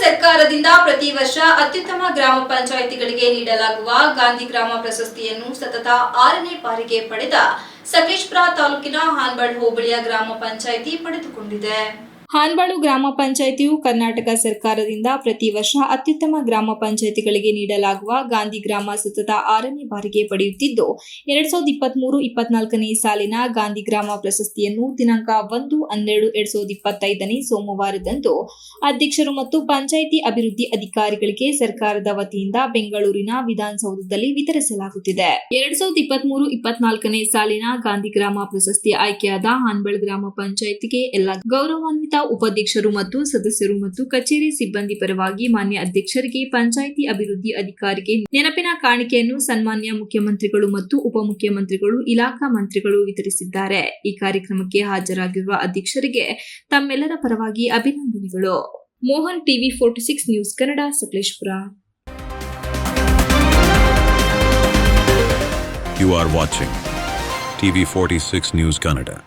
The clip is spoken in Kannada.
ಸರ್ಕಾರದಿಂದ ಪ್ರತಿ ವರ್ಷ ಅತ್ಯುತ್ತಮ ಗ್ರಾಮ ಪಂಚಾಯಿತಿಗಳಿಗೆ ನೀಡಲಾಗುವ ಗಾಂಧಿ ಗ್ರಾಮ ಪ್ರಶಸ್ತಿಯನ್ನು ಸತತ 6ನೇ ಬಾರಿಗೆ ಪಡೆದ ಸಕಲೇಶಪುರ ತಾಲೂಕಿನ ಹಾನ್ಬಾಳ್ ಹೋಬಳಿಯ ಗ್ರಾಮ ಪಂಚಾಯಿತಿ ಪಡೆದುಕೊಂಡಿದೆ. ಹಾನ್ಬಾಳು ಗ್ರಾಮ ಪಂಚಾಯಿತಿಯು ಕರ್ನಾಟಕ ಸರ್ಕಾರದಿಂದ ಪ್ರತಿ ವರ್ಷ ಅತ್ಯುತ್ತಮ ಗ್ರಾಮ ಪಂಚಾಯಿತಿಗಳಿಗೆ ನೀಡಲಾಗುವ ಗಾಂಧಿ ಗ್ರಾಮ ಸತತ 6ನೇ ಬಾರಿಗೆ ಪಡೆಯುತ್ತಿದ್ದು 2023-24ನೇ ಸಾಲಿನ ಗಾಂಧಿ ಗ್ರಾಮ ಪ್ರಶಸ್ತಿಯನ್ನು ದಿನಾಂಕ 1-12-2025 ಸೋಮವಾರದಂದು ಅಧ್ಯಕ್ಷರು ಮತ್ತು ಪಂಚಾಯಿತಿ ಅಭಿವೃದ್ಧಿ ಅಧಿಕಾರಿಗಳಿಗೆ ಸರ್ಕಾರದ ವತಿಯಿಂದ ಬೆಂಗಳೂರಿನ ವಿಧಾನಸೌಧದಲ್ಲಿ ವಿತರಿಸಲಾಗುತ್ತಿದೆ. 2023-24ನೇ ಸಾಲಿನ ಗಾಂಧಿ ಗ್ರಾಮ ಪ್ರಶಸ್ತಿ ಆಯ್ಕೆಯಾದ ಹಾನ್ಬಾಳ್ ಗ್ರಾಮ ಪಂಚಾಯಿತಿಗೆ ಎಲ್ಲ ಗೌರವಾನ್ವಿತ ಉಪಾಧ್ಯಕ್ಷರು ಮತ್ತು ಸದಸ್ಯರು ಮತ್ತು ಕಚೇರಿ ಸಿಬ್ಬಂದಿ ಪರವಾಗಿ ಮಾನ್ಯ ಅಧ್ಯಕ್ಷರಿಗೆ, ಪಂಚಾಯಿತಿ ಅಭಿವೃದ್ಧಿ ಅಧಿಕಾರಿಗೆ ನೆನಪಿನ ಕಾಣಿಕೆಯನ್ನು ಸನ್ಮಾನ್ಯ ಮುಖ್ಯಮಂತ್ರಿಗಳು ಮತ್ತು ಉಪಮುಖ್ಯಮಂತ್ರಿಗಳು, ಇಲಾಖಾ ಮಂತ್ರಿಗಳು ವಿತರಿಸಿದ್ದಾರೆ. ಈ ಕಾರ್ಯಕ್ರಮಕ್ಕೆ ಹಾಜರಾಗಿರುವ ಅಧ್ಯಕ್ಷರಿಗೆ ತಮ್ಮೆಲ್ಲರ ಪರವಾಗಿ ಅಭಿನಂದನೆಗಳು. Mohan, TV 46 news Kannada, Sakleshpur. You are watching TV 46 News Kannada.